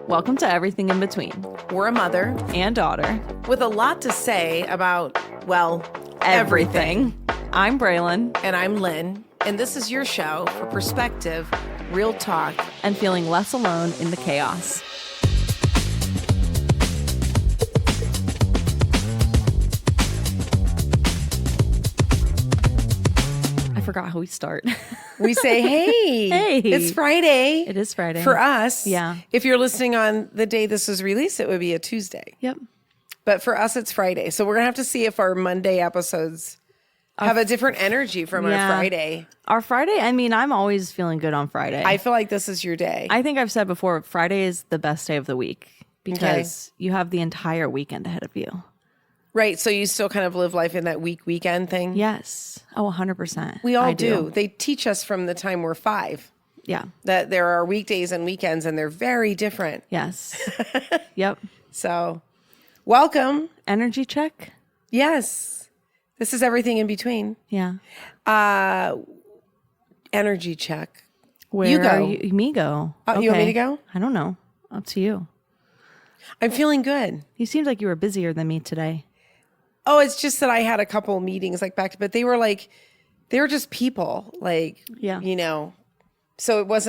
Welcome to Everything in Between. We're a mother and daughter with a lot to say about, well, everything. I'm Braelyn. And I'm Lynn. And this is your show for perspective, real talk, and feeling less alone in the chaos. I forgot how we start. We say, hey, it's Friday. It is Friday. For us. Yeah. If you're listening on the day this is released, it would be a Tuesday. Yep. But for us, it's Friday. So we're going to have to see if our Monday episodes have a different energy from our Friday. Our Friday, I mean, I'm always feeling good on Friday. I feel like this is your day. I think I've said before, Friday is the best day of the week because you have the entire weekend ahead of you. Right. So you still kind of live life in that weekend thing? Yes. Oh, 100%. We all do. They teach us from the time we're 5. Yeah. That there are weekdays and weekends and they're very different. Yes. Yep. So welcome. Energy check? Yes. This is everything in between. Yeah. Energy check. Where you go. Me go. Okay. You want me to go? I don't know. Up to you. I'm feeling good. You seemed like you were busier than me today. Oh, it's just that I had a couple meetings but they were just people, so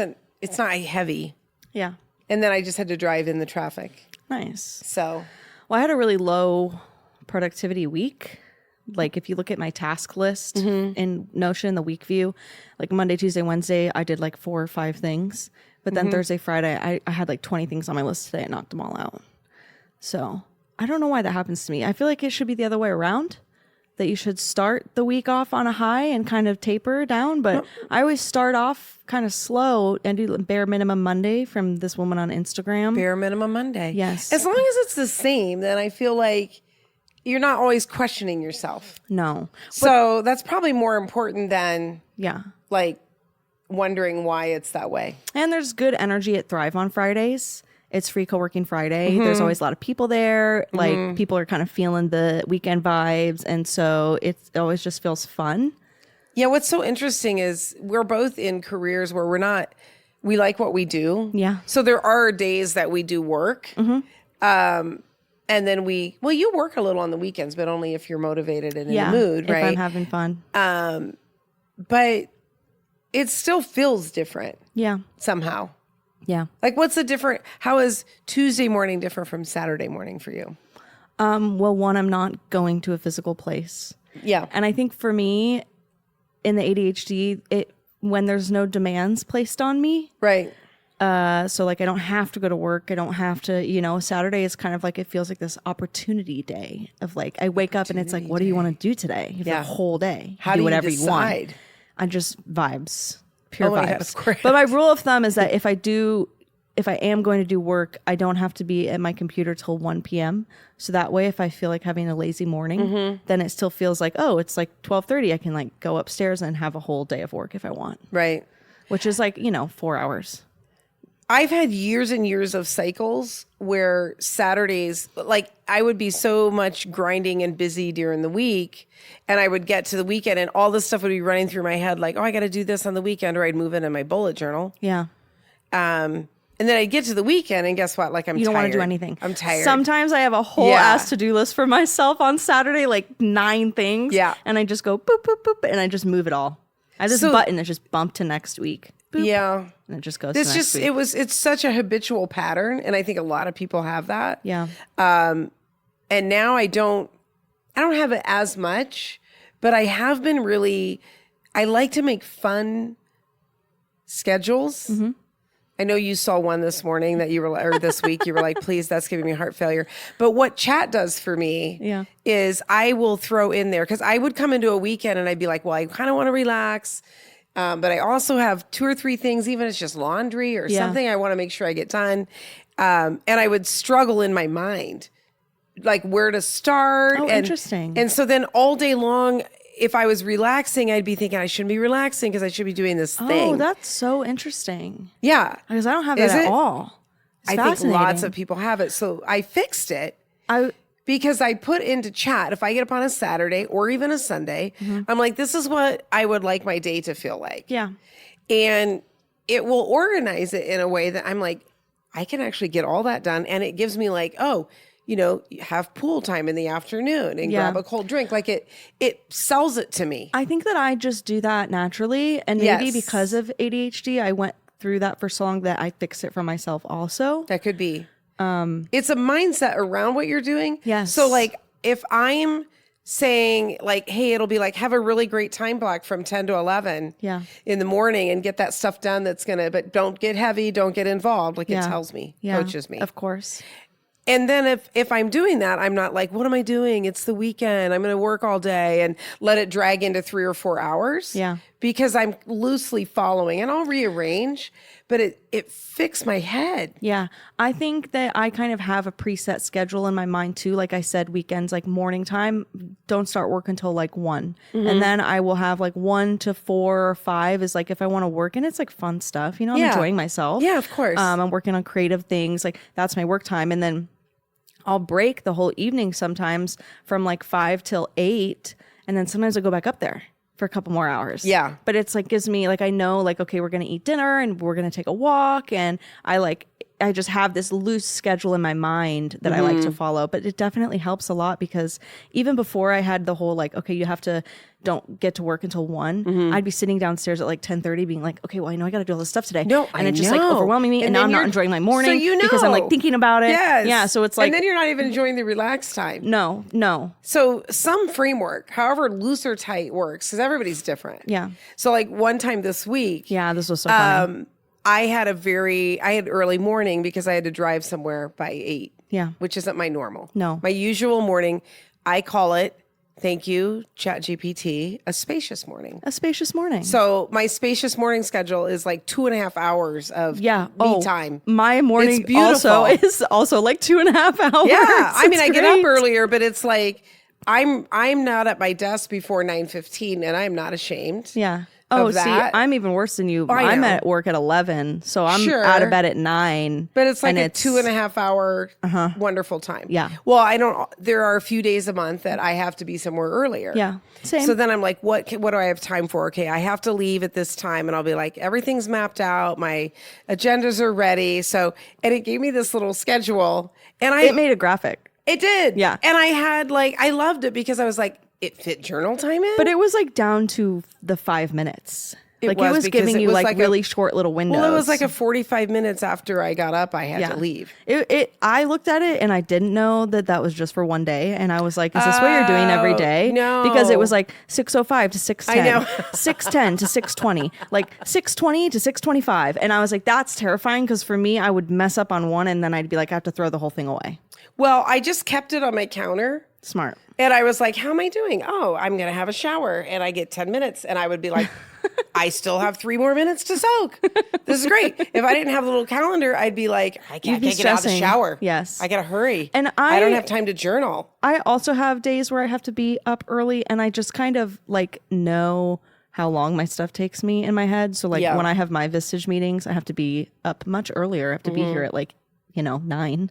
it's not heavy. Yeah. And then I just had to drive in the traffic. Nice. So. Well, I had a really low productivity week. Like if you look at my task list in Notion, the week view, like Monday, Tuesday, Wednesday, I did like 4 or 5 things. But then Thursday, Friday, I had like 20 things on my list today. I knocked them all out. So I don't know why that happens to me. I feel like it should be the other way around, that you should start the week off on a high and kind of taper down. But I always start off kind of slow and do bare minimum Monday from this woman on Instagram. Bare minimum Monday. Yes. As long as it's the same, then I feel like you're not always questioning yourself. No. So that's probably more important than like wondering why it's that way. And there's good energy at Thrive on Fridays. It's free co-working Friday. There's always a lot of people there. Like people are kind of feeling the weekend vibes. And so it always just feels fun. Yeah. What's so interesting is we're both in careers where we like what we do. Yeah. So there are days that we do work. And then you work a little on the weekends, but only if you're motivated and in the mood, right? If I'm having fun. But it still feels different. Yeah. Somehow. Yeah. Like how is Tuesday morning different from Saturday morning for you? Well, one, I'm not going to a physical place. Yeah. And I think for me in the ADHD, when there's no demands placed on me. Right. So like I don't have to go to work. I don't have to, Saturday is kind of like, it feels like this opportunity day of like, I wake up and it's like, what do you want to do today? You have the whole day. How do you whatever decide? You want. I just vibes. Pure vibes. Yeah, of course. But my rule of thumb is that if I am going to do work, I don't have to be at my computer till 1 p.m. So that way, if I feel like having a lazy morning, then it still feels like, oh, it's like 12:30. I can like go upstairs and have a whole day of work if I want. Right. Which is like, 4 hours. I've had years and years of cycles where Saturdays, like I would be so much grinding and busy during the week, and I would get to the weekend and all this stuff would be running through my head like, oh, I got to do this on the weekend, or I'd move it in my bullet journal. Yeah. And then I'd get to the weekend and guess what? Like you don't want to do anything. I'm tired. Sometimes I have a whole ass to-do list for myself on Saturday, like 9 things. Yeah. And I just go boop, boop, boop, and I just move it all. I have this button that just bumped to next week. Boop, yeah. And it just goes to next week. It's such a habitual pattern. And I think a lot of people have that. Yeah. And now I don't have it as much, but I have been I like to make fun schedules. I know you saw one this morning that or this week, you were like, please, that's giving me heart failure. But what chat does for me is I will throw in there, because I would come into a weekend and I'd be like, well, I kind of want to relax. But I also have 2 or 3 things, even if it's just laundry or something I want to make sure I get done. And I would struggle in my mind, like where to start. Oh, interesting. And so then all day long, if I was relaxing, I'd be thinking I shouldn't be relaxing because I should be doing this thing. Oh, that's so interesting. Yeah. Because I don't have that at all. I think lots of people have it. So I fixed it because I put into chat, if I get up on a Saturday or even a Sunday, I'm like, this is what I would like my day to feel like. Yeah. And it will organize it in a way that I'm like, I can actually get all that done. And it gives me like, oh, you know, have pool time in the afternoon and grab a cold drink. Like it sells it to me. I think that I just do that naturally. And maybe because of ADHD, I went through that for so long that I fix it for myself also. That could be. It's a mindset around what you're doing. Yes. So like if I'm saying like, hey, it'll be like, have a really great time block from 10 to 11 in the morning and get that stuff done but don't get heavy, don't get involved. Like it tells me, coaches me. Of course. And then if I'm doing that, I'm not like, what am I doing? It's the weekend. I'm going to work all day and let it drag into 3 or 4 hours. Yeah. Because I'm loosely following, and I'll rearrange, but it fixed my head. Yeah. I think that I kind of have a preset schedule in my mind too. Like I said, weekends, like morning time, don't start work until like 1. And then I will have like 1 to 4 or 5 is like if I want to work, and it's like fun stuff. You know, I'm enjoying myself. Yeah, of course. I'm working on creative things. Like that's my work time. And then I'll break the whole evening sometimes from like 5 till 8. And then sometimes I'll go back up there for a couple more hours. Yeah. But it's like, gives me like, I know like, okay, we're going to eat dinner and we're going to take a walk. And I just have this loose schedule in my mind that I like to follow, but it definitely helps a lot because even before I had the whole like, okay, don't get to work until 1. I'd be sitting downstairs at like 10:30 being like, okay, well, I know I got to do all this stuff today. And it's just like overwhelming me. And now I'm not enjoying my morning because I'm like thinking about it. Yes. Yeah. So it's like, and then you're not even enjoying the relaxed time. No. So some framework, however loose or tight works, because everybody's different. Yeah. So like one time this week. Yeah, this was so funny. I had early morning because I had to drive somewhere by 8. Yeah. Which isn't my normal. No. My usual morning, I call it, thank you, ChatGPT, a spacious morning. A spacious morning. So my spacious morning schedule is like 2.5 hours of me time. My morning also is also like 2.5 hours. Yeah. I mean, I get up great. earlier, but it's like I'm not at my desk before 9:15 and I'm not ashamed. Yeah. Oh, see, I'm even worse than you. I'm at work at 11, so I'm out of bed at 9. But it's like a 2.5 hour wonderful time. Yeah. Well, there are a few days a month that I have to be somewhere earlier. Yeah. Same. So then I'm like, what do I have time for? Okay, I have to leave at this time, and I'll be like, everything's mapped out. My agendas are ready. So, and it gave me this little schedule, and it made a graphic. It did. Yeah. And I loved it because I was like, it fit journal time in. But it was like down to the 5 minutes. It was giving you like really short little windows. Well, it was like a 45 minutes after I got up, I had to leave. I looked at it and I didn't know that was just for one day. And I was like, is this what you're doing every day? No. Because it was like 6:05 to 6:10. I know. 6:10 to 6:20. Like 6:20 to 6:25. And I was like, that's terrifying because for me, I would mess up on one and then I'd be like, I have to throw the whole thing away. Well, I just kept it on my counter. Smart. And I was like, how am I doing? Oh, I'm going to have a shower. And I get 10 minutes. And I would be like, I still have 3 more minutes to soak. This is great. If I didn't have the little calendar, I'd be like, I can't get out of the shower. Yes. I got to hurry. And I don't have time to journal. I also have days where I have to be up early and I just kind of like know how long my stuff takes me in my head. So like when I have my Vistage meetings, I have to be up much earlier. I have to be here at like, 9.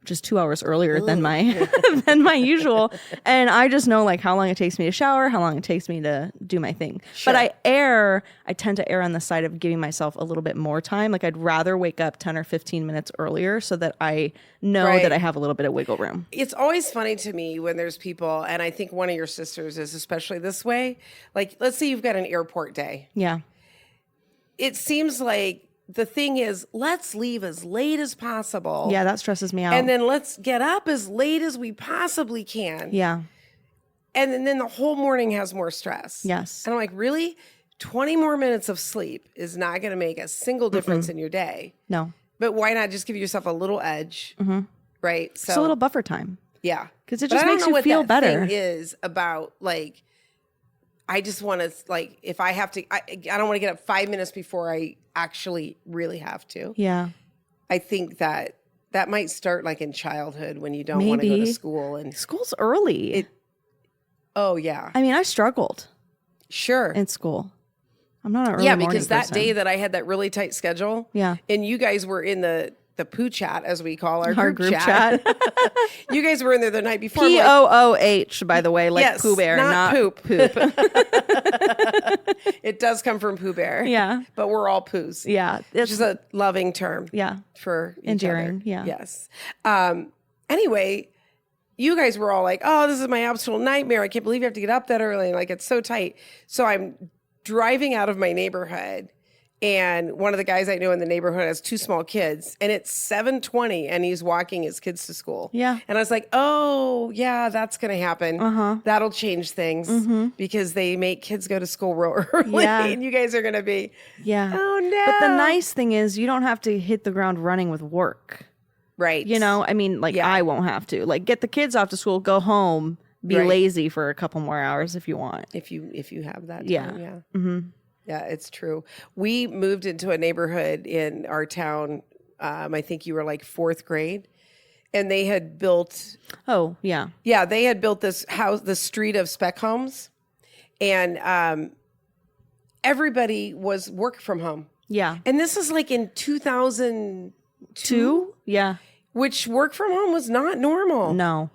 Just 2 hours earlier than my usual. And I just know like how long it takes me to shower, how long it takes me to do my thing. Sure. But I tend to err on the side of giving myself a little bit more time. Like I'd rather wake up 10 or 15 minutes earlier so that I know that I have a little bit of wiggle room. It's always funny to me when there's people, and I think one of your sisters is especially this way. Like, let's say you've got an airport day. Yeah. It seems like the thing is, let's leave as late as possible. Yeah, that stresses me out. And then let's get up as late as we possibly can. Yeah. And then the whole morning has more stress. Yes. And I'm like, really? 20 more minutes of sleep is not going to make a single difference in your day. No. But why not just give yourself a little edge? Right? So just a little buffer time. Yeah. Because it just makes you feel better. Thing is about like, I just want to like, if I have to, I don't want to get up 5 minutes before I actually really have to. Yeah. I think that might start like in childhood when you don't want to go to school. And school's early. Oh yeah. I mean, I struggled. Sure. In school. I'm not an early morning because that person. day that I had that really tight schedule. Yeah. And you guys were in the the poo chat, as we call our Our group chat. You guys were in there the night before. POOH, by the way, like yes, Pooh Bear, not poop. poop. It does come from Pooh Bear. Yeah. But we're all poos. Yeah. Which is a loving term. Yeah. For each endearing. other. Yeah. Yes. Anyway, you guys were all like, oh, this is my absolute nightmare. I can't believe you have to get up that early. Like, it's so tight. So I'm driving out of my neighborhood, and one of the guys I know in the neighborhood has 2 small kids, and it's 7:20 and he's walking his kids to school. Yeah. And I was like, oh yeah, that's going to happen. That'll change things because they make kids go to school real early. Yeah. And you guys are going to be, Yeah. oh no. But the nice thing is you don't have to hit the ground running with work. Right. You know, I mean, like, I won't have to. Like, get the kids off to school, go home, be lazy for a couple more hours if you want. If you have that time. Yeah. Yeah. Mm-hmm. Yeah, it's true. We moved into a neighborhood in our town. I think you were like 4th grade, and they had built. Oh, yeah. Yeah, they had built this house, the street of spec homes, and everybody was work from home. Yeah. And this is like in 2002, Yeah. which work from home was not normal. No.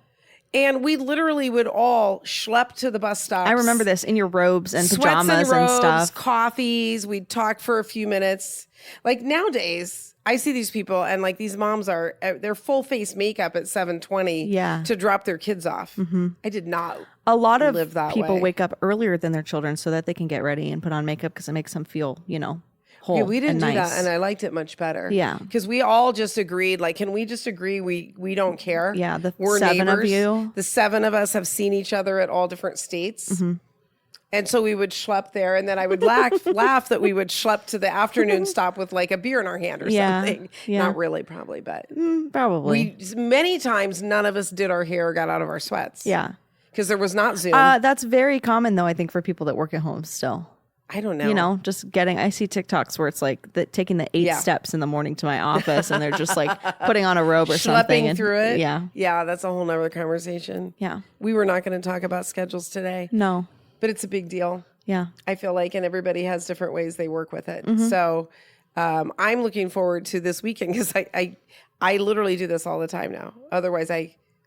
And we literally would all schlep to the bus stops. I remember this in your robes and Sweats pajamas and robes, stuff. coffees. We'd talk for a few minutes. Like nowadays, I see these people and like these moms are, they're full face makeup at 7:20 to drop their kids off. I did not A lot of live that people way. wake up earlier than their children so that they can get ready and put on makeup because it makes them feel, you know, whole. Yeah, we didn't and do nice. that, and I liked it much better. Yeah. Because we all just agreed, like, can we just agree we don't care? Yeah, the We're 7 of neighbors. you. The 7 of us have seen each other at all different states. And so we would schlep there, and then I would laugh that we would schlep to the afternoon stop with like a beer in our hand or something. Yeah. Not really, probably, but Probably. many times none of us did our hair or got out of our sweats. Yeah. Because there was not Zoom. That's very common, though, I think, for people that work at home still. I don't know. You know, just getting, I see TikToks where it's like taking the 8 steps in the morning to my office and they're just like putting on a robe or something. Schlepping through it. Yeah. Yeah, that's a whole nother conversation. Yeah. We were not going to talk about schedules today, No. but it's a big deal. Yeah. I feel like, and everybody has different ways they work with it. Mm-hmm. So I'm looking forward to this weekend because I literally do this all the time now. Otherwise,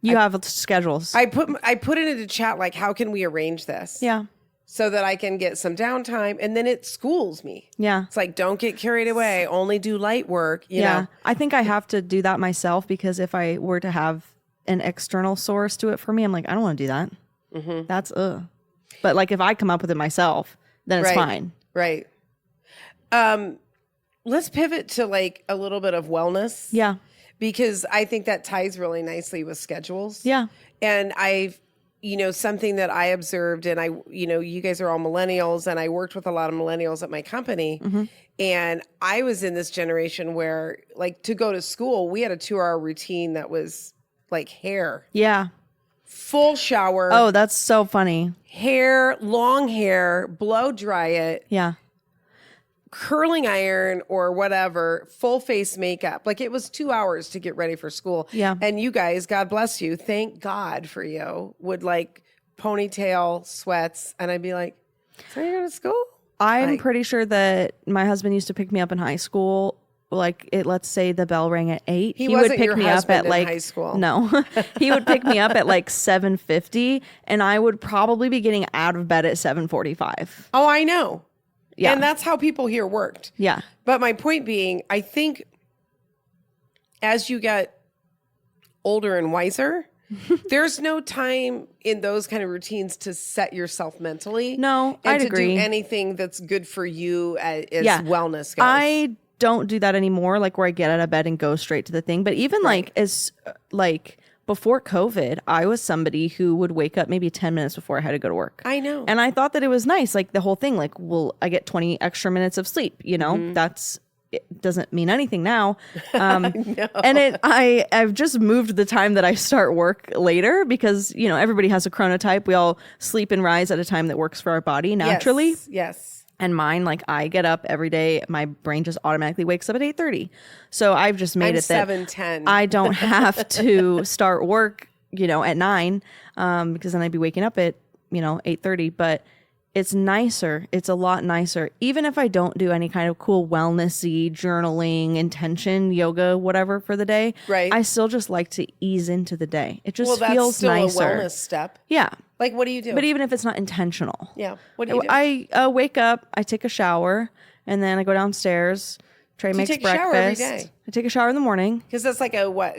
You have schedules. I put it into chat, like, how can we arrange this? Yeah. So that I can get some downtime, and then it schools me. Yeah. It's like, don't get carried away. Only do light work. You know? I think I have to do that myself because if I were to have an external source do it for me, I'm like, I don't want to do that. Mm-hmm. That's But like if I come up with it myself, then it's fine. Right. Let's pivot to like a little bit of wellness. Yeah. Because I think that ties really nicely with schedules. Yeah. And something that I observed, and you guys are all millennials, and I worked with a lot of millennials at my company. Mm-hmm. And I was in this generation where, like, to go to school, we had a 2-hour routine that was like hair. Yeah. Full shower. Oh, that's so funny. Hair, long hair, blow dry it. Yeah. Curling iron or whatever, full face makeup. Like, it was 2 hours to get ready for school. Yeah. And you guys, God bless you, thank God for you, would like ponytail, sweats. And I'd be like, so you go to school? I'm pretty sure that my husband used to pick me up in high school. Like, let's say the bell rang at 8. He would wasn't pick your me up husband at in like high school. No. He would pick me up at like 7:50 and I would probably be getting out of bed at 7:45. Oh, I know. Yeah. And that's how people here worked. Yeah. But my point being, I think as you get older and wiser, there's no time in those kind of routines to set yourself mentally. No, and I'd to agree. do anything that's good for you as Yeah. wellness goes. I don't do that anymore, like where I get out of bed and go straight to the thing. But even like before COVID, I was somebody who would wake up maybe 10 minutes before I had to go to work. I know. And I thought that it was nice. Like the whole thing, like, well, I get 20 extra minutes of sleep, you know, it doesn't mean anything now. And I've just moved the time that I start work later because, you know, everybody has a chronotype. We all sleep and rise at a time that works for our body naturally. Yes. And mine, like, I get up every day. My brain just automatically wakes up at 8:30. So I've just made it that 7:10. I don't have to start work, you know, at 9, because then I'd be waking up at, you know, 8:30. But it's nicer. It's a lot nicer. Even if I don't do any kind of cool wellnessy journaling, intention, yoga, whatever for the day, Right. I still just like to ease into the day. It just That's feels still nicer. a wellness step. Yeah. Like, what do you do? But even if it's not intentional. Yeah. What do you do? I wake up, I take a shower, and then I go downstairs. Trey makes take a shower breakfast. every day? I take a shower in the morning. Because that's like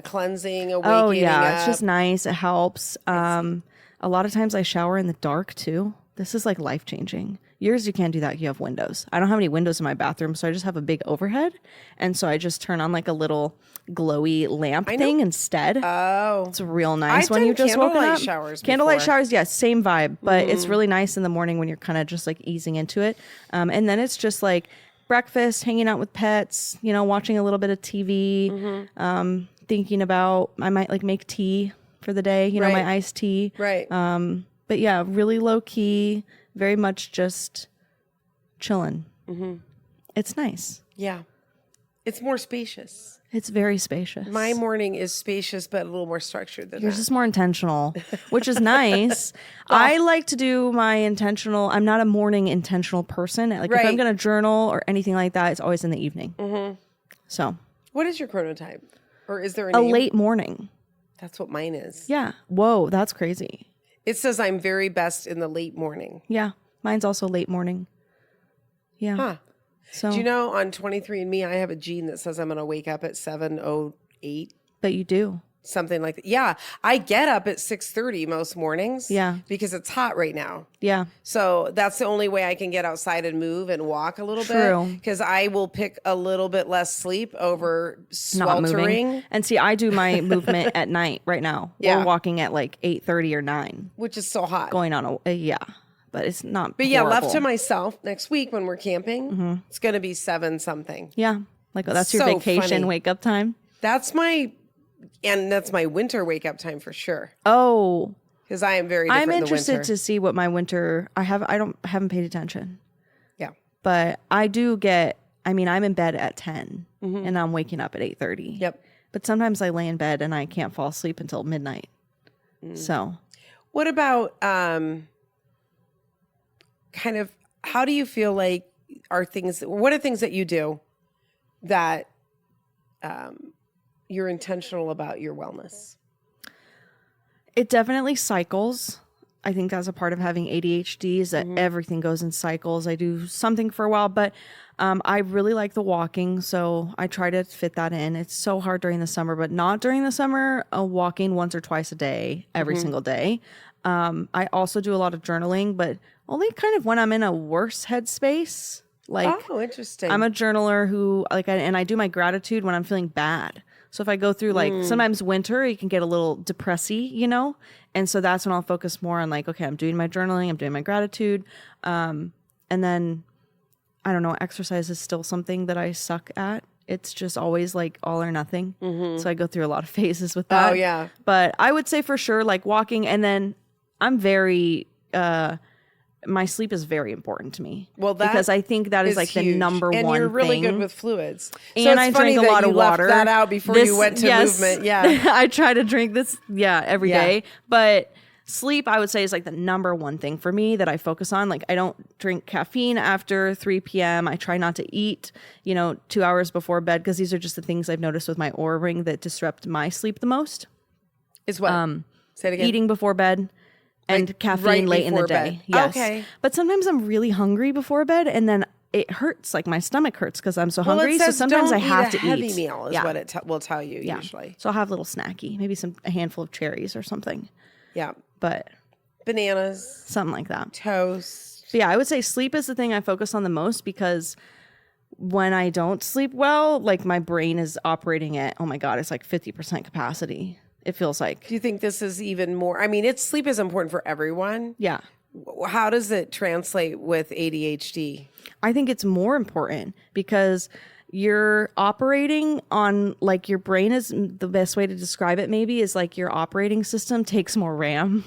cleansing, a waking Oh yeah, up. it's just nice. It helps. A lot of times I shower in the dark too. This is like life changing. Yours, you can't do that. You have windows. I don't have any windows in my bathroom, so I just have a big overhead, and so I just turn on like a little glowy lamp thing instead. Oh, it's real nice I've when done you just woken candlelight up. showers Candlelight before. showers, yes, same vibe, but it's really nice in the morning when you're kind of just like easing into it, and then it's just like breakfast, hanging out with pets, watching a little bit of TV, thinking about I might like make tea for the day, Right. my iced tea, right. but yeah, really low key, very much just chilling. It's nice. Yeah. It's more spacious. It's very spacious. My morning is spacious, but a little more structured than Yours that. is more intentional, which is nice. I like to do my intentional. I'm not a morning intentional person. Like if I'm Right. going to journal or anything like that, it's always in the evening. So What is your chronotype? Or is there a name? late morning. That's what mine is. Yeah. Whoa, that's crazy. It says I'm very best in the late morning. Yeah. Mine's also late morning. Yeah. Huh. So, Do you know on 23andMe, I have a gene that says I'm going to wake up at 7:08, but you do. something like that. Yeah. I get up at 6:30 most mornings. Yeah. Because it's hot right now. Yeah. So that's the only way I can get outside and move and walk a little True. bit. Because I will pick a little bit less sleep over Not sweltering. moving. And see, I do my movement at night right now. Yeah. We're walking at like 8:30 or 9 Which is so hot. going on yeah. But it's not But yeah, horrible. left to myself next week when we're camping, it's going to be 7 something. Yeah. Like that's your So vacation funny. wake up time. That's my winter wake up time for sure. Oh, Because I am very different I'm in the interested winter. to see what my winter I haven't paid attention. Yeah. But I do I'm in bed at 10 and I'm waking up at 8:30. Yep. But sometimes I lay in bed and I can't fall asleep until midnight. So, What about kind of how do you feel like what are things that you do that you're intentional about your wellness? it definitely cycles. I think that's a part of having ADHD is that everything goes in cycles. I do something for a while, but I really like the walking, so I try to fit that in. It's so hard during the summer, but not during the summer. Walking once or twice a day, every single day. I also do a lot of journaling, but only kind of when I'm in a worse headspace. Like, Oh, interesting. I'm a journaler who and I do my gratitude when I'm feeling bad. So if I go through sometimes winter, it can get a little depressy, and so that's when I'll focus more on like, okay, I'm doing my journaling, I'm doing my gratitude, and then I don't know, exercise is still something that I suck at. It's just always like all or nothing. So I go through a lot of phases with that. Oh, yeah. But I would say for sure like walking, and then I'm very my sleep is very important to me. Well, that because I think that is like the huge. number and one you're really thing. good with fluids. And so it's I funny drink a that lot you of left water. that out before you went to movement. Yeah. I try to drink this, every day. But sleep, I would say, is like the number one thing for me that I focus on. Like, I don't drink caffeine after 3 p.m. I try not to eat, 2 hours before bed, because these are just the things I've noticed with my Oura Ring that disrupt my sleep the most. Is what? Say it again. Eating before bed. And Like caffeine right late in the before day. bed. Yes. Okay. But sometimes I'm really hungry before bed, and then it hurts. Like my stomach hurts because I'm so Well, hungry. it So says sometimes don't I have eat to a heavy eat. meal is what it will tell you usually. So I'll have a little snacky, maybe a handful of cherries or something. Yeah. But Bananas, something like that. toast. But yeah, I would say sleep is the thing I focus on the most, because when I don't sleep well, like my brain is operating at, oh my God, it's like 50% capacity. It feels like. Do you think this is even more? I mean, sleep is important for everyone. Yeah. How does it translate with ADHD? I think it's more important because you're operating on, like, your brain is the best way to describe it, maybe, is like your operating system takes more RAM.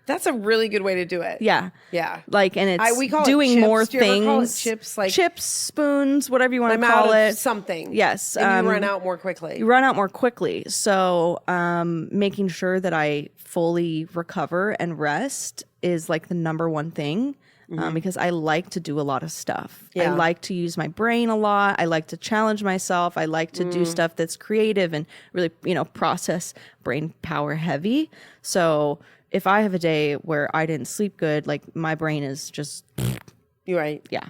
That's a really good way to do it. Yeah. Yeah. Like, and it's we call it doing chips. more Do you ever call it things. chips, like chips, spoons, whatever you want to I'm call out it. of something. Yes. And you run out more quickly. You run out more quickly. So making sure that I fully recover and rest is like the number one thing. because I like to do a lot of stuff. I Yeah. like to use my brain a lot. I like to challenge myself. I like to do stuff that's creative and really, process brain power heavy. So if I have a day where I didn't sleep good, like my brain is just, You're right. yeah.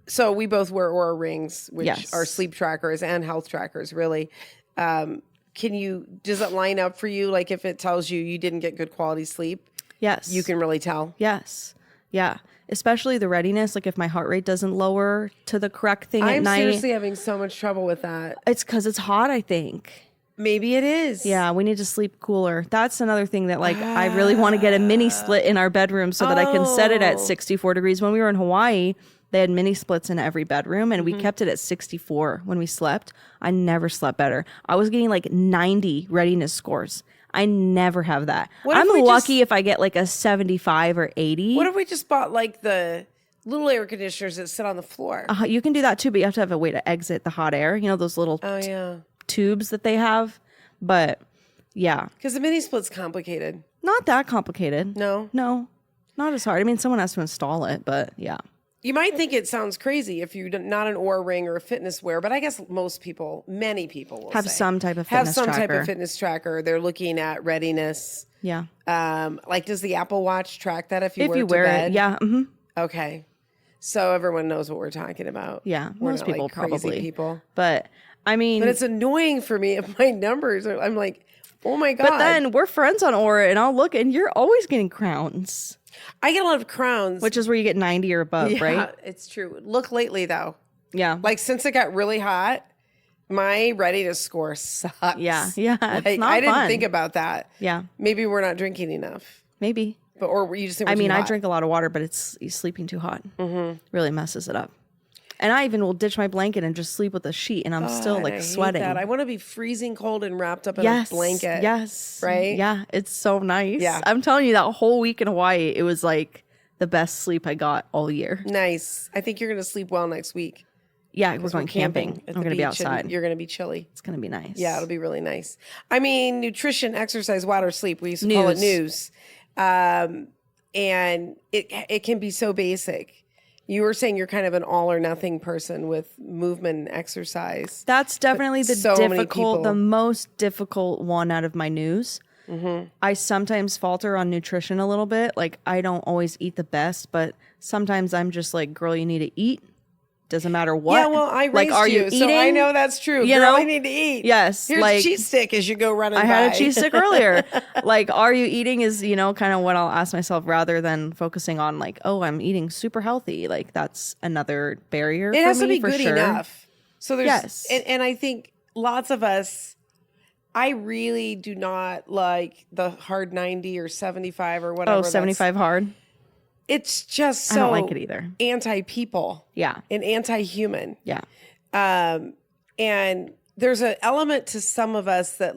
So we both wear Oura rings, which Yes. are sleep trackers and health trackers, really. Does it line up for you? Like if it tells you didn't get good quality sleep, Yes. you can really tell? Yes. Yeah. Especially the readiness. Like if my heart rate doesn't lower to the correct thing at I'm night. seriously having so much trouble with that. It's because it's hot, I think. Maybe it is. Yeah, we need to sleep cooler. That's another thing that I really want to get a mini split in our bedroom so that I can set it at 64 degrees. When we were in Hawaii, they had mini splits in every bedroom and we kept it at 64 when we slept. I never slept better. I was getting like 90 readiness scores. I never have that. I'm lucky if I get like a 75 or 80. What if we just bought like the little air conditioners that sit on the floor? You can do that too, but you have to have a way to exit the hot air. Those little Oh, yeah. tubes that they have. But yeah, Because the mini split's complicated. not that complicated. No? No, not as hard. I mean, someone has to install it, but yeah. You might think it sounds crazy if you're not an Oura ring or a fitness wear, but I guess many people will Have say, some type of have fitness some type tracker. of fitness tracker. They're looking at readiness. Yeah. Like, does the Apple Watch track that if you wear it to wear bed? it, yeah. Mm-hmm. Okay. So everyone knows what we're talking about. Yeah, We're most not, people like, crazy probably. people. But I mean, But it's annoying for me if my numbers are, I'm like, oh my God. but then we're friends on Aura and I'll look and you're always getting crowns, I get a lot of crowns. which is where you get 90 or above, yeah, right? it's true. Look lately though. Yeah. Like since it got really hot, my readiness score sucks. Yeah. Yeah. It's Like, not I didn't fun. think about that. Yeah. Maybe we're not drinking enough. Maybe. Or you just think I we're mean, too I hot. drink a lot of water, but it's sleeping too hot. Mm-hmm. Really messes it up. And I even will ditch my blanket and just sleep with a sheet, and I'm still God, I like hate sweating. that. I want to be freezing cold and wrapped up in Yes, a blanket. yes, Right? Yeah, it's so nice. Yeah. I'm telling you, that whole week in Hawaii, it was like the best sleep I got all year. Nice. I think you're going to sleep well next week. Yeah, we're going camping. at I'm the going to be beach and outside. You're going to be chilly. It's going to be nice. Yeah, it'll be really nice. I mean, nutrition, exercise, water, sleep. We used to call it news. And it can be so basic. You were saying you're kind of an all or nothing person with movement and exercise. That's definitely the so many people- the most difficult one out of my news. Mm-hmm. I sometimes falter on nutrition a little bit. Like I don't always eat the best, but sometimes I'm just like, girl, you need to eat. Doesn't matter what. Yeah, well, I raised like, are you so eating? I know that's true. You Girl, know? I need to eat. Yes, Here's like- a cheese stick as you go running I by. had a cheese stick earlier. Like, are you eating is, kind of what I'll ask myself rather than focusing on like, oh, I'm eating super healthy. Like that's another barrier. It for has to me, be for good sure. enough. So there's, Yes. and I think lots of us, I really do not like the hard 90 or 75 or whatever. Oh, 75 hard. It's just so I don't like it either. anti-people Yeah. and anti-human. Yeah. And there's an element to some of us that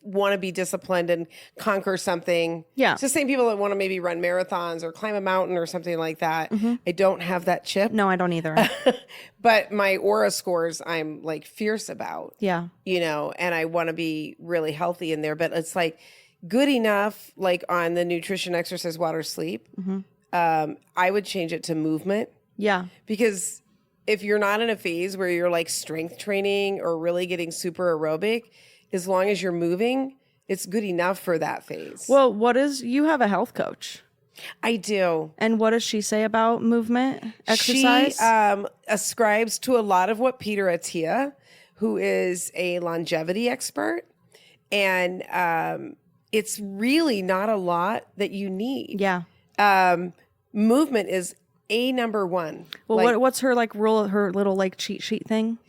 want to be disciplined and conquer something. Yeah. It's the same people that want to maybe run marathons or climb a mountain or something like that. I don't have that chip. No, I don't either. But my Aura scores, I'm like fierce about. Yeah. And I want to be really healthy in there. But it's like good enough, like on the nutrition, exercise, water, sleep. I would change it to movement. Yeah. Because if you're not in a phase where you're like strength training or really getting super aerobic, as long as you're moving, it's good enough for that phase. Well, you have a health coach. I do. And what does she say about movement, exercise? She ascribes to a lot of what Peter Attia, who is a longevity expert, and it's really not a lot that you need. Yeah. Movement is a number one. Well, what's her like rule? Her little like cheat sheet thing?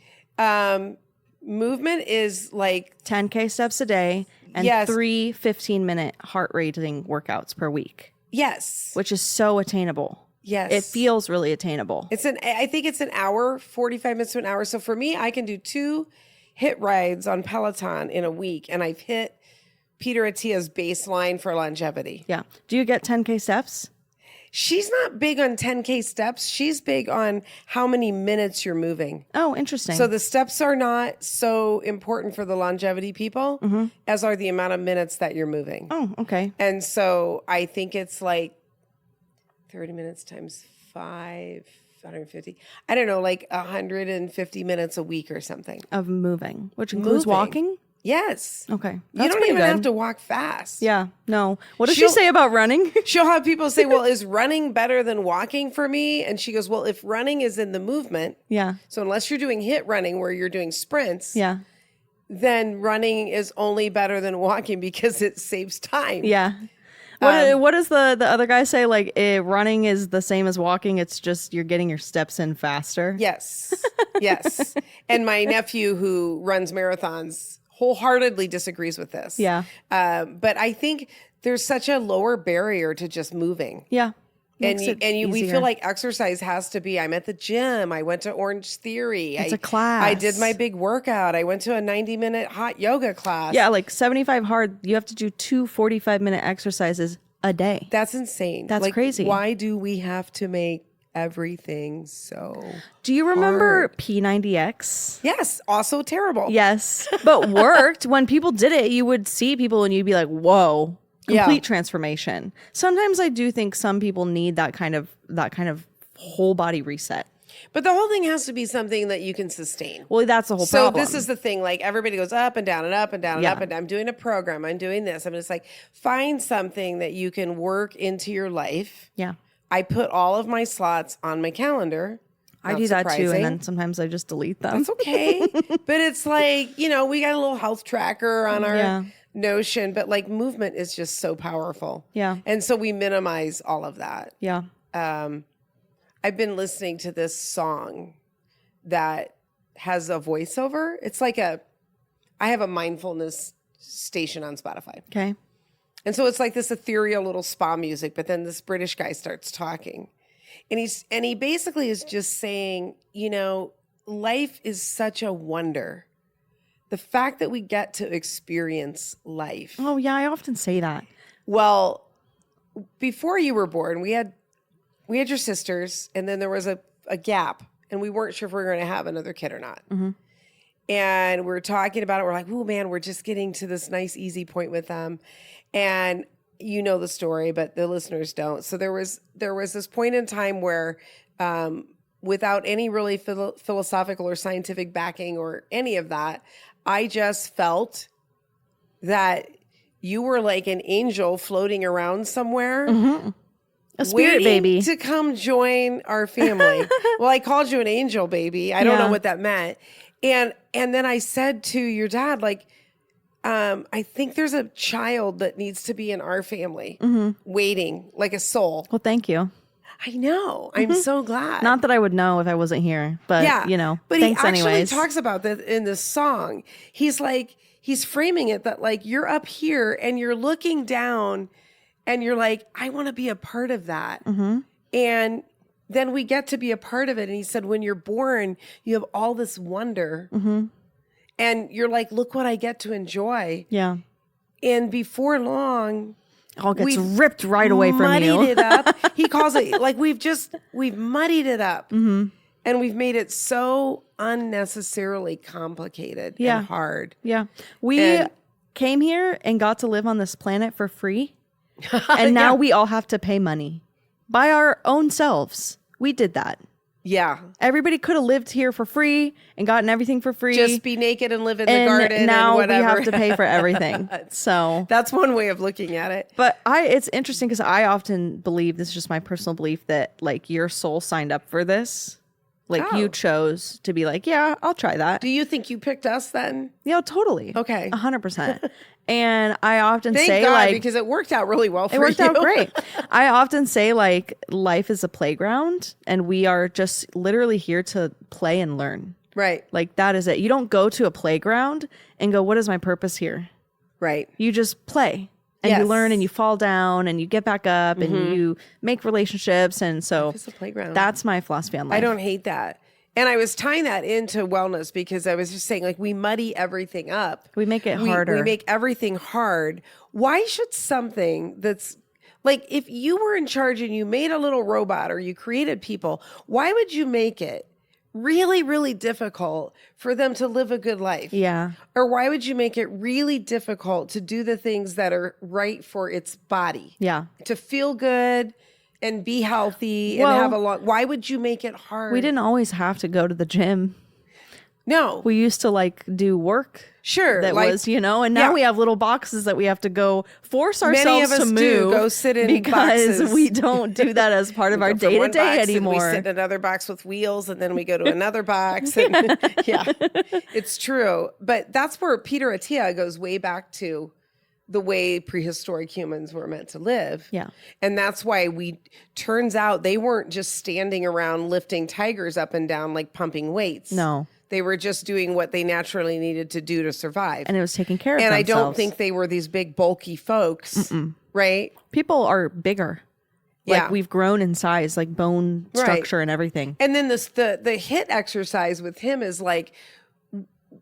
Movement is like 10K steps a day and Yes. 3 15-minute heart rating workouts per week, yes, which is so attainable. yes. It feels really attainable. I think it's an hour, 45 minutes to an hour. So for me, I can do 2 hit rides on Peloton in a week, and I've hit Peter Attia's baseline for longevity. Yeah. Do you get 10K steps? She's not big on 10K steps. She's big on how many minutes you're moving. Oh, interesting. So the steps are not so important for the longevity people as are the amount of minutes that you're moving. oh, okay. And so I think it's like 30 minutes times 150. I don't know, like 150 minutes a week or something. Of moving, which includes walking? Yes. Okay. You That's don't pretty even good. have to walk fast. Yeah. No. What does she say about running? She'll have people say, well, is running better than walking for me? And she goes, well, if running is in the movement. Yeah. So unless you're doing HIIT running where you're doing sprints. Yeah. Then running is only better than walking because it saves time. Yeah. What does the other guy say? Like, running is the same as walking. It's just you're getting your steps in faster. Yes. Yes. And my nephew who runs marathons wholeheartedly disagrees with this. Yeah. But I think there's such a lower barrier to just moving. Yeah. And we feel like exercise has to be, I'm at the gym. I went to Orange Theory. It's a class. I did my big workout. I went to a 90-minute hot yoga class. Yeah, like 75 hard. You have to do 2 45-minute exercises a day. That's insane. That's crazy. Why do we have to make everything so Do you remember hard? P90X? Yes. Also terrible. Yes. But worked. When people did it, you would see people and you'd be like, whoa. Complete transformation. Sometimes I do think some people need that kind of whole body reset. But the whole thing has to be something that you can sustain. Well, that's the whole problem. So this is the thing. Like everybody goes up and down and up and down and up and I'm doing a program. I'm doing this. I'm just like, find something that you can work into your life. Yeah. I put all of my slots on my calendar. I do that too. And then sometimes I just delete them. That's okay. But it's like, we got a little health tracker on our Notion, but like movement is just so powerful. Yeah. And so we minimize all of that. Yeah. I've been listening to this song that has a voiceover. It's like I have a mindfulness station on Spotify. Okay. And so it's like this ethereal little spa music, but then this British guy starts talking. And he basically is just saying, life is such a wonder. The fact that we get to experience life. Oh, yeah, I often say that. Well, before you were born, we had your sisters, and then there was a gap, and we weren't sure if we were going to have another kid or not. Mm-hmm. And we're talking about it. We're like, oh, man, we're just getting to this nice, easy point with them. And you know the story, but the listeners don't. So there was this point in time where without any really philosophical or scientific backing or any of that, I just felt that you were like an angel floating around somewhere. Mm-hmm. A spirit baby. To come join our family. Well, I called you an angel baby. I don't know what that meant. And then I said to your dad, like, I think there's a child that needs to be in our family waiting, like a soul. Well, thank you. I know. I'm so glad. Not that I would know if I wasn't here, but But thanks he actually anyways. talks about that in this song. He's framing it that like you're up here and you're looking down and you're like, I want to be a part of that. Mm-hmm. And then we get to be a part of it. And he said, when you're born, you have all this wonder. Mm-hmm. And you're like, look what I get to enjoy. Yeah. And before long, all gets ripped right away from you. Muddied it up. He calls it like we've muddied it up. Mm-hmm. And we've made it so unnecessarily complicated and hard. Yeah. We came here and got to live on this planet for free. And now we all have to pay money by our own selves. We did that. Yeah. Everybody could have lived here for free and gotten everything for free. Just be naked and live in the garden now and whatever. We have to pay for everything. So that's one way of looking at it. But it's interesting because I often believe, this is just my personal belief, that like your soul signed up for this. Like you chose to be like, yeah, I'll try that. Do you think you picked us then? Yeah, totally. Okay. 100%. And I often Thank say God, like, because it worked out really well for you. It worked out great. I often say like life is a playground and we are just literally here to play and learn. Right. Like that is it. You don't go to a playground and go, what is my purpose here? Right. You just play. And you learn and you fall down and you get back up and you make relationships. And so it's a playground. That's my philosophy on life. I don't hate that. And I was tying that into wellness because I was just saying, like, we muddy everything up. We make it harder. We make everything hard. Why should something that's like, if you were in charge and you made a little robot or you created people, why would you make it really, really difficult for them to live a good life? Yeah. Or why would you make it really difficult to do the things that are right for its body? Yeah. To feel good, and be healthy Well, and have a long. Why would you make it hard? We didn't always have to go to the gym. No. We used to like do work. Sure. That like, was, and now we have little boxes that we have to go force ourselves many of us to move. go sit in because boxes. we don't do that as part of our day to day anymore. We sit in another box with wheels, and then we go to another box. And, yeah, it's true. But that's where Peter Attia goes way back to the way prehistoric humans were meant to live. Yeah. And that's why turns out they weren't just standing around lifting tigers up and down like pumping weights. No. They were just doing what they naturally needed to do to survive. And it was taking care of and themselves. I don't think they were these big bulky folks, right? People are bigger. Yeah. Like we've grown in size, like bone structure and everything. And then the HIIT exercise with him is like,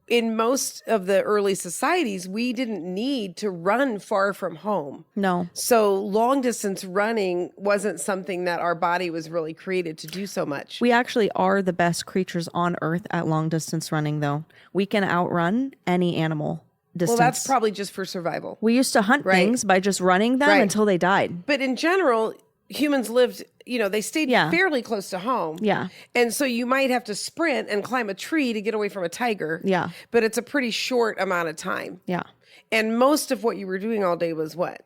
in most of the early societies, we didn't need to run far from home. No. So long distance running wasn't something that our body was really created to do so much. We actually are the best creatures on earth at long distance running, though. We can outrun any animal distance. Well, that's probably just for survival. We used to hunt things by just running them until they died. But in general, humans lived, they stayed fairly close to home. Yeah. And so you might have to sprint and climb a tree to get away from a tiger. Yeah. But it's a pretty short amount of time. Yeah. And most of what you were doing all day was what?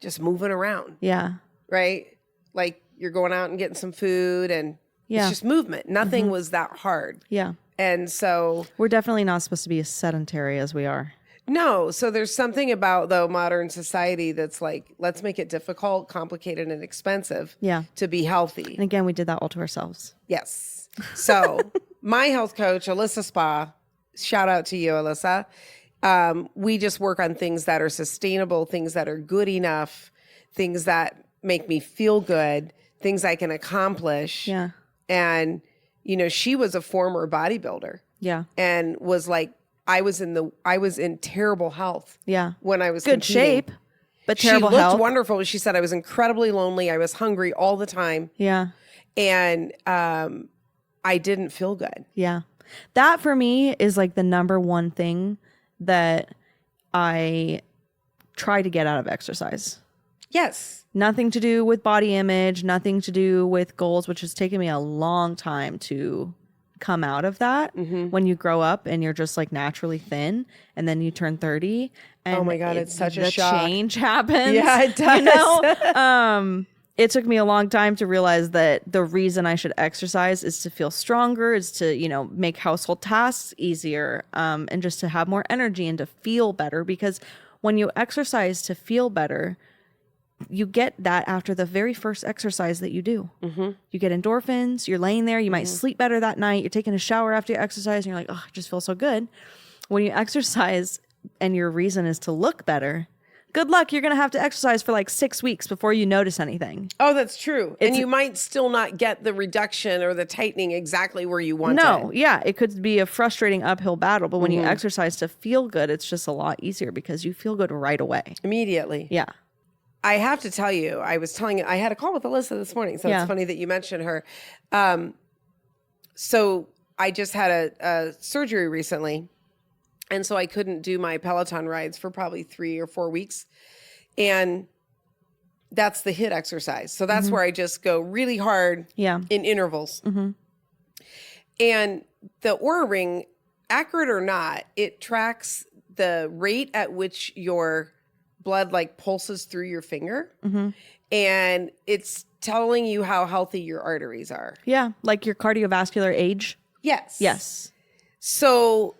Just moving around. Yeah. Right? Like you're going out and getting some food and it's just movement. Nothing was that hard. Yeah. And so we're definitely not supposed to be as sedentary as we are. No. So there's something about, though, modern society that's like, let's make it difficult, complicated, and expensive to be healthy. And again, we did that all to ourselves. Yes. So my health coach, Alyssa Spa, shout out to you, Alyssa. We just work on things that are sustainable, things that are good enough, things that make me feel good, things I can accomplish. Yeah. And, she was a former bodybuilder. Yeah. And was like, I was in terrible health. Yeah. When I was good competing. shape, but terrible She looked health. wonderful. She said I was incredibly lonely. I was hungry all the time. Yeah. And I didn't feel good. Yeah. That for me is like the number one thing that I try to get out of exercise. Yes. Nothing to do with body image, nothing to do with goals, which has taken me a long time to come out of that. When you grow up and you're just like naturally thin and then you turn 30 and oh my God, it's such a shock. Change happens. Yeah, it does. It took me a long time to realize that the reason I should exercise is to feel stronger, is to, make household tasks easier, and just to have more energy and to feel better. Because when you exercise to feel better, you get that after the very first exercise that you do. You get endorphins, you're laying there, you might sleep better that night, you're taking a shower after you exercise, and you're like, oh, I just feel so good. When you exercise and your reason is to look better, good luck, you're going to have to exercise for like 6 weeks before you notice anything. Oh, that's true. And you might still not get the reduction or the tightening exactly where you want it. No, yeah, it could be a frustrating uphill battle, but when you exercise to feel good, it's just a lot easier because you feel good right away. Immediately. Yeah. I have to tell you, I had a call with Alyssa this morning, so it's funny that you mentioned her. So I just had a surgery recently, and so I couldn't do my Peloton rides for probably 3 or 4 weeks. And that's the HIIT exercise. So that's where I just go really hard in intervals. And the Oura Ring, accurate or not, it tracks the rate at which your blood like pulses through your finger, and it's telling you how healthy your arteries are. Yeah, like your cardiovascular age. Yes. So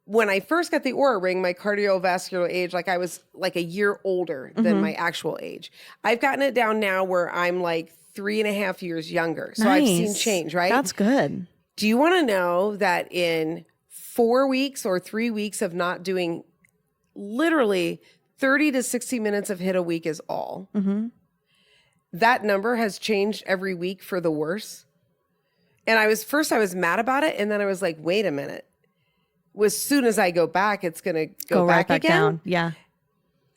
when I first got the Oura Ring, my cardiovascular age, like I was like a year older than my actual age. I've gotten it down now where I'm like 3.5 years younger. So I've seen change, right? That's good. Do you want to know that in 4 weeks or 3 weeks of not doing literally 30 to 60 minutes of HIIT a week is all. That number has changed every week for the worse. And I was mad about it. And then I was like, wait a minute. As soon as I go back, it's going to go right back again. down. Yeah.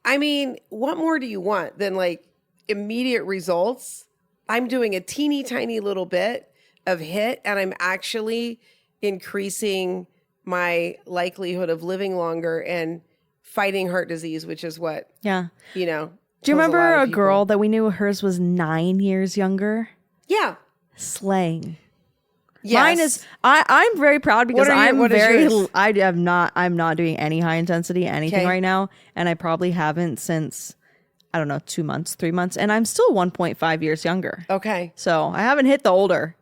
I mean, what more do you want than like immediate results? I'm doing a teeny tiny little bit of HIIT and I'm actually increasing my likelihood of living longer and fighting heart disease, which is what, Do you kills remember lot of a people. girl that we knew hers was 9 years younger? Yeah. Slaying. Yes. Mine is. I'm very proud because what is yours? I'm not doing any high intensity anything Okay. right now, and I probably haven't since, I don't know, 2 months, 3 months, and I'm still 1.5 years younger. Okay. So I haven't hit the older.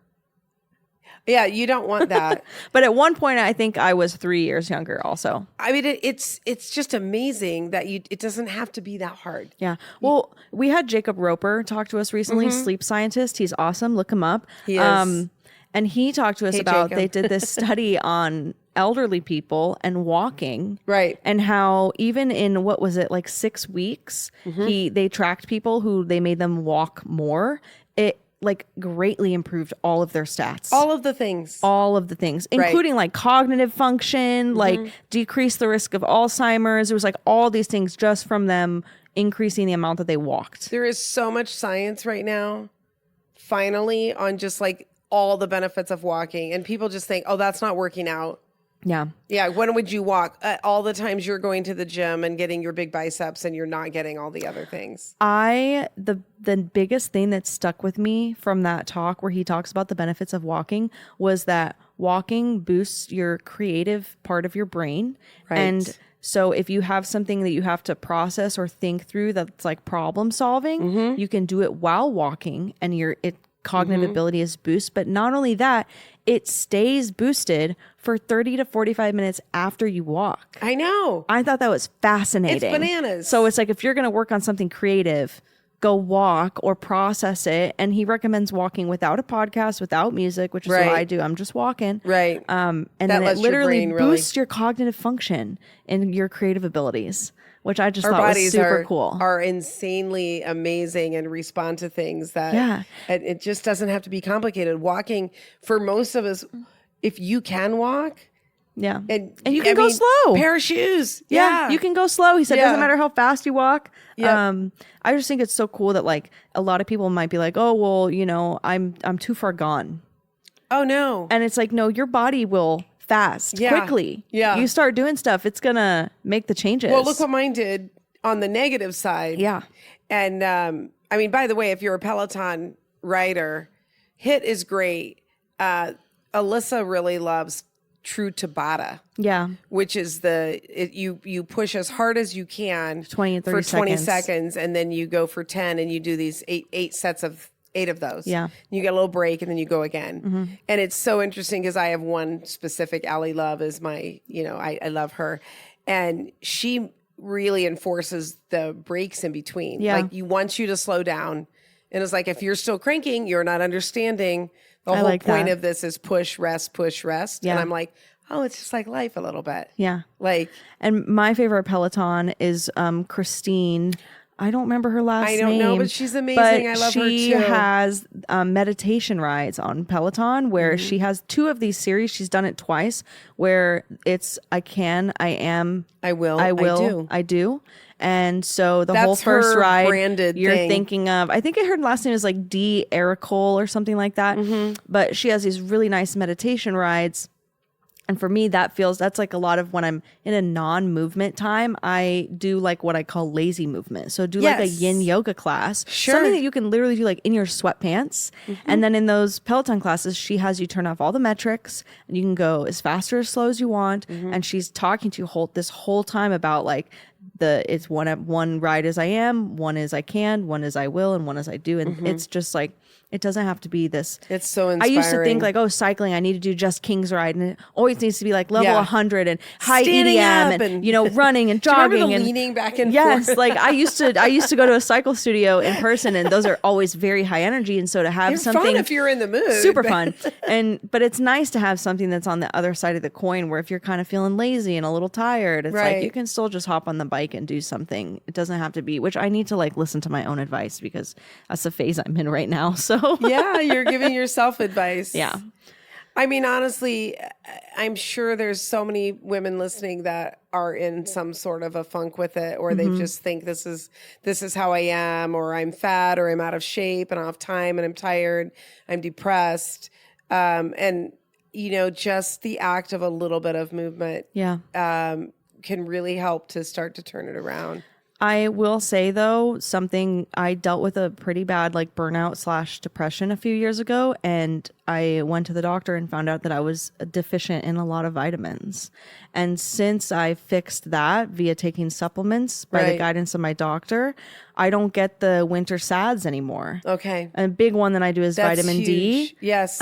Yeah, you don't want that. But at one point, I think I was 3 years younger. Also. I mean, it's just amazing that it doesn't have to be that hard. Yeah. Well, we had Jacob Roper talk to us recently, sleep scientist. He's awesome. Look him up. He is. And he talked to us Hey, about, Jacob. they did this study on elderly people and walking. Right. And how even in, what was it, like 6 weeks, they tracked people who they made them walk more. It like greatly improved all of their stats. All of the things. All of the things, including like cognitive function, like decrease the risk of Alzheimer's. It was like all these things just from them increasing the amount that they walked. There is so much science right now, finally, on just like all the benefits of walking. And people just think, oh, that's not working out. Yeah. Yeah. When would you walk? All the times you're going to the gym and getting your big biceps and you're not getting all the other things. The biggest thing that stuck with me from that talk where he talks about the benefits of walking was that walking boosts your creative part of your brain. Right. And so if you have something that you have to process or think through that's like problem solving, you can do it while walking and cognitive ability is boosted. But not only that, it stays boosted for 30 to 45 minutes after you walk. I know. I thought that was fascinating. It's bananas. So it's like, if you're going to work on something creative, go walk or process it. And he recommends walking without a podcast, without music, which is what I do. I'm just walking. Right. And That then it lets your literally brain really- boosts your cognitive function and your creative abilities, which I just Our thought was bodies super cool. are insanely amazing and respond to things that it just doesn't have to be complicated. Walking, for most of us, if you can walk, Yeah. and you can go slow. pair of shoes. Yeah, you can go slow. He said, Yeah. doesn't matter how fast you walk. Yep. I just think it's so cool that like a lot of people might be like, oh, well, you know, I'm too far gone. Oh no. And it's like, no, your body will fast quickly. Yeah. You start doing stuff, it's going to make the changes. Well, look what mine did on the negative side. Yeah. And I mean, by the way, if you're a Peloton rider, HIIT is great. Alyssa really loves True Tabata. Yeah. Which is you push as hard as you can 20 and 30 for 20 seconds. seconds, and then you go for 10, and you do these eight sets of 8 of those. Yeah. You get a little break, and then you go again. And it's so interesting because I have one specific, Allie Love is my, I love her. And she really enforces the breaks in between. Yeah. Like wants you to slow down. And it's like, if you're still cranking, you're not understanding. The whole like point that. of this is push, rest, push, rest. Yeah. And I'm like, oh, it's just like life a little bit. Yeah. Like, And my favorite Peloton is Christine. I don't remember her last name. I don't know, but she's amazing. I love her She too. has meditation rides on Peloton where she has 2 of these series. She's done it twice where it's I can, I am, I will, I do. And so the whole That's first her ride, branded you're thing. thinking of, I think her last name is like D. Ericole or something like that. But she has these really nice meditation rides. And for me, that's like a lot of when I'm in a non-movement time, I do like what I call lazy movement. So do like a Yes. yin yoga class, Sure. something that you can literally do like in your sweatpants. And then in those Peloton classes, she has you turn off all the metrics and you can go as fast or as slow as you want. And she's talking to you this whole time about like it's one ride is I am, one is I can, one is I will, and one is I do. And it's just like, it doesn't have to be this. it's so I inspiring. used to think like, oh, cycling, I need to do just King's Ride, and it always needs to be like level 100 and high Standing EDM up and running and Do you remember jogging the and leaning back and yes, forth? like I used to go to a cycle studio in person, and those are always very high energy, and so to have You're something fun if you're in the mood. super fun, but it's nice to have something that's on the other side of the coin, where if you're kind of feeling lazy and a little tired, it's like Right. you can still just hop on the bike and do something. It doesn't have to be, which I need to like listen to my own advice because that's the phase I'm in right now. So Yeah, you're giving yourself advice. yeah. I mean, honestly, I'm sure there's so many women listening that are in some sort of a funk with it, or they just think this is how I am, or I'm fat, or I'm out of shape, and I don't have time, and I'm tired, I'm depressed, and just the act of a little bit of movement Yeah. can really help to start to turn it around. I will say though, something I dealt with a pretty bad like burnout / depression a few years ago, and I went to the doctor and found out that I was deficient in a lot of vitamins. And since I fixed that via taking supplements by the Right. guidance of my doctor, I don't get the winter SADs anymore. Okay. A big one that I do is That's vitamin huge. D. Yes.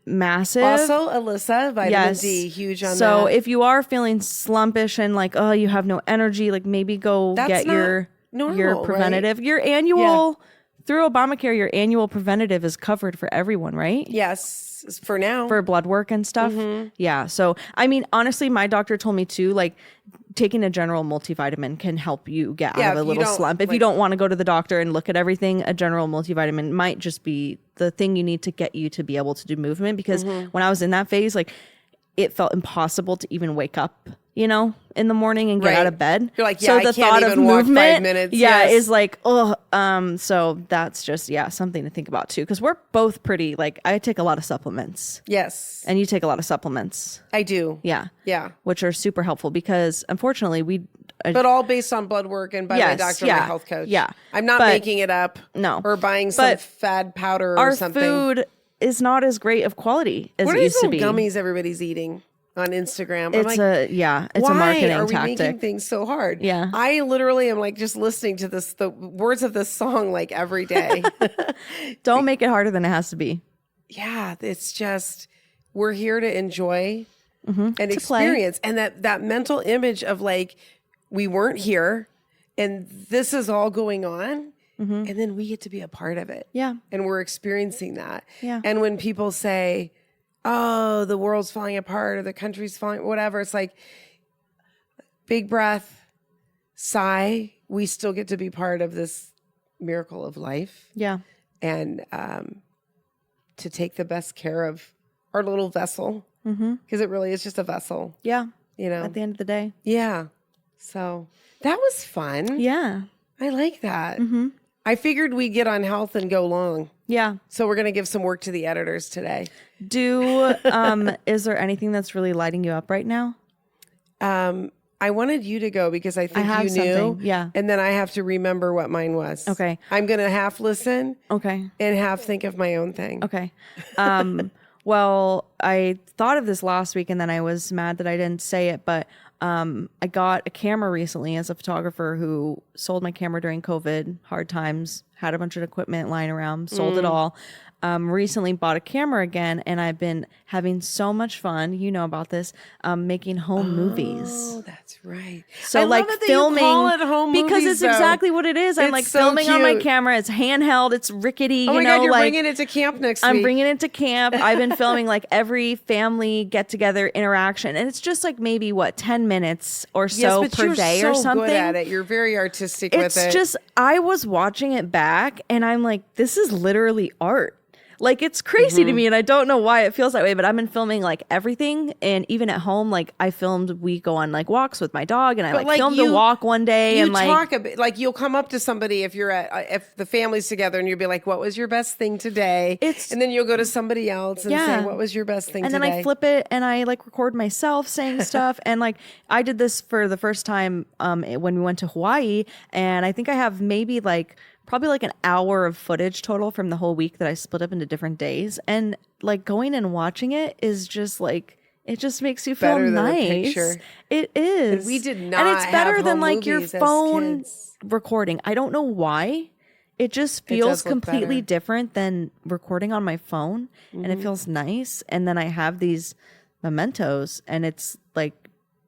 Massive. Also, Alyssa, vitamin Yes. D, huge on So that. if you are feeling slumpish and like, oh, you have no energy, like maybe go That's get not your normal, preventative. Your annual through Obamacare, your annual preventative is covered for everyone, right? Yes, for now. For blood work and stuff. Yeah. So I mean, honestly, my doctor told me too, like taking a general multivitamin can help you get out of a if you little don't, slump. If you don't want to go to the doctor and look at everything, a general multivitamin might just be the thing you need to get you to be able to do movement. Because when I was in that phase, like it felt impossible to even wake up, you know, in the morning and get Right. out of bed. You're like, yeah, so I the can't thought even of walk 5 movement, minutes. yeah, Yes. is like, oh, so that's just, something to think about too. Cause we're both pretty, like I take a lot of supplements Yes, and you take a lot of supplements. I do. Yeah. Yeah. Which are super helpful because unfortunately But all based on blood work and by my Yes, doctor and yeah, my health coach. yeah. I'm not But- making it up. No. Or buying some But fad powder or our something. food is not as great of quality as What it are used these to little be. gummies everybody's eating on Instagram? I'm It's like, it's why a marketing are we making tactic. things so hard? Yeah. I literally am like just listening to the words of this song like every day. Don't make it harder than it has to be. Yeah, it's just we're here to enjoy and play. experience, and that mental image of like we weren't here, and this is all going on, and then we get to be a part of it. Yeah. And we're experiencing that. Yeah. And when people say, "Oh, the world's falling apart," or the country's falling, whatever, it's like big breath, sigh. We still get to be part of this miracle of life, Yeah. and to take the best care of our little vessel, because it really is just a vessel, Yeah. you know. At the end of the day. Yeah. So that was fun. Yeah. I like that. I figured we'd get on health and go long. Yeah. So we're going to give some work to the editors today. Is there anything that's really lighting you up right now? I wanted you to go because I think have you knew. something, yeah. And then I have to remember what mine was. Okay. I'm going to half listen Okay. and half think of my own thing. Okay. Well, I thought of this last week and then I was mad that I didn't say it, but I got a camera recently as a photographer who sold my camera during COVID, hard times, had a bunch of equipment lying around, sold it all. Recently bought a camera again, and I've been having so much fun. You know about this, making home movies. Oh, that's right. So I like love it that filming you call it home because movies, it's though. exactly what it is. I'm It's like so filming on my cute. camera. It's handheld. It's rickety. Oh my you know, God, you're like, bringing it to camp next I'm week. bringing it to camp. I've been filming like every family get together interaction, and it's just like maybe 10 minutes or so but per you're day so or something. good at it. You're very artistic It's with it. just I was watching it back, and I'm like, this is literally art. Like, it's crazy to me, and I don't know why it feels that way, but I've been filming like everything, and even at home, like we go on like walks with my dog, and I But, like filmed a walk one day, You and like talk a bit, like you'll come up to somebody if you're at if the family's together, and you'll be like, "What was your best thing today?" And then you'll go to somebody else and say, "What was your best thing and today?" then I flip it and I like record myself saying stuff. And like I did this for the first time when we went to Hawaii, and I think I have maybe probably like an hour of footage total from the whole week that I split up into different days. And like going and watching it is just like, it just makes you feel Better than a nice. picture. It is. And we did And not it's better have than home like your movies as phone kids. recording. I don't know why. It just does feels look completely better. different than recording on my phone. And it feels nice. And then I have these mementos, and it's like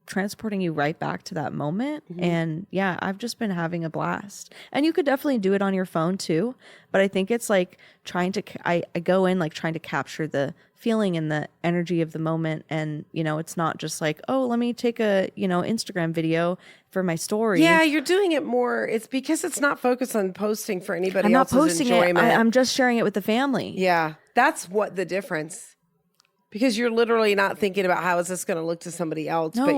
transporting you right back to that moment. And yeah, I've just been having a blast. And you could definitely do it on your phone too, but I think it's like trying to I go in like trying to capture the feeling and the energy of the moment. And it's not just like, oh, let me take a Instagram video for my story. Yeah, you're doing it more. It's because it's not focused on posting for anybody I'm not else's posting enjoyment. it. I'm just sharing it with the family. Yeah, that's what the difference. Because you're literally not thinking about how is this going to look to somebody else, No. but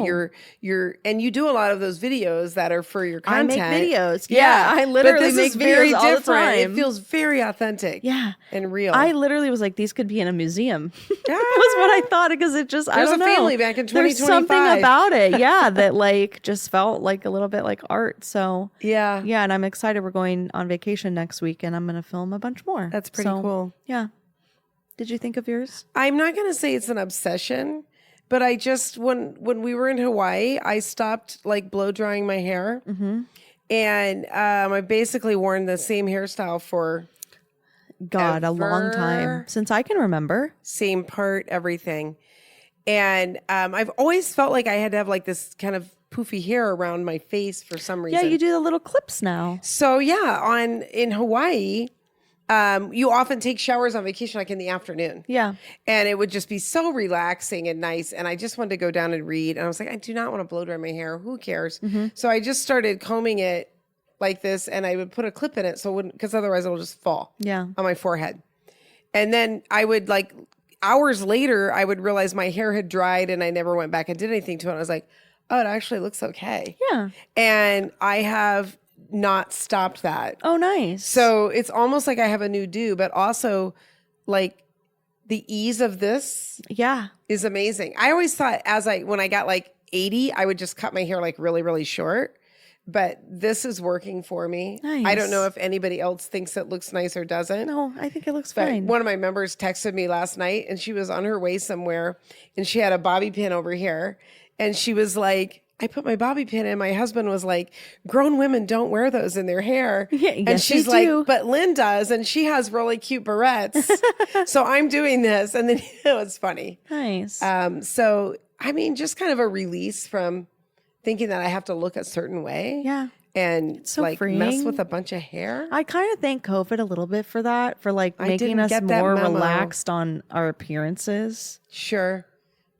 and you do a lot of those videos that are for your I content. make videos. Yeah, I literally but this make is very videos all the different. time. It feels very authentic. Yeah. And real. I literally was like, these could be in a museum. Yeah. was what I thought, because it just, I There's don't a know. family back in There's 2025. something about it, yeah, that like just felt like a little bit like art. So Yeah. yeah, and I'm excited. We're going on vacation next week, and I'm going to film a bunch more. That's pretty cool. Yeah. Did you think of yours? I'm not going to say it's an obsession, but I just, when we were in Hawaii, I stopped like blow drying my hair. Mm-hmm. And I basically worn the same hairstyle for God, a long time, since I can remember. same part, everything. And I've always felt like I had to have like this kind of poofy hair around my face for some reason. Yeah, you do the little clips now. So yeah, in Hawaii, you often take showers on vacation like in the afternoon. Yeah. And it would just be so relaxing and nice. And I just wanted to go down and read. And I was like, I do not want to blow dry my hair. Who cares? Mm-hmm. So I just started combing it like this, and I would put a clip in it so it wouldn't, because otherwise it'll just fall Yeah. on my forehead. And then I would like hours later, I would realize my hair had dried and I never went back and did anything to it. I was like, oh, it actually looks okay. Yeah. And I have not stopped that. Oh, nice. So it's almost like I have a new do, but also like the ease of this yeah. is amazing. I always thought when I got like 80, I would just cut my hair like really, really short. But this is working for me. Nice. I don't know if anybody else thinks it looks nice or doesn't. No, I think it looks But fine. one of my members texted me last night, and she was on her way somewhere, and she had a bobby pin over here. And she was like, I put my bobby pin in. My husband was like, grown women don't wear those in their hair. Yeah, and yes, she's they like, do. but Lynn does, and she has really cute barrettes. So I'm doing this. And then it was funny. Nice. So, I mean, just kind of a release from thinking that I have to look a certain way. yeah. And so like freeing. mess with a bunch of hair. I kind of thank COVID a little bit for that, for like I making didn't us get that more memo. relaxed on our appearances. Sure.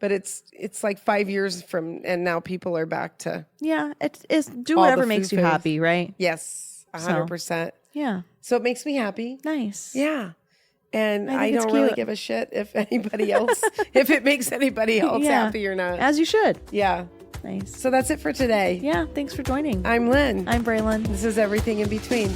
But it's like 5 years from, and now people are back to, Yeah. It's do All the whatever makes you foo-foos. happy, right? yes, 100%. Yeah. So it makes me happy. Nice. Yeah. And I I think it's don't really cute. give a shit if anybody else, if it makes anybody else Yeah. happy or not. As you should. Yeah. Nice. So that's it for today. Yeah. Thanks for joining. I'm Lynn. I'm Braelyn. This is Everything in Between.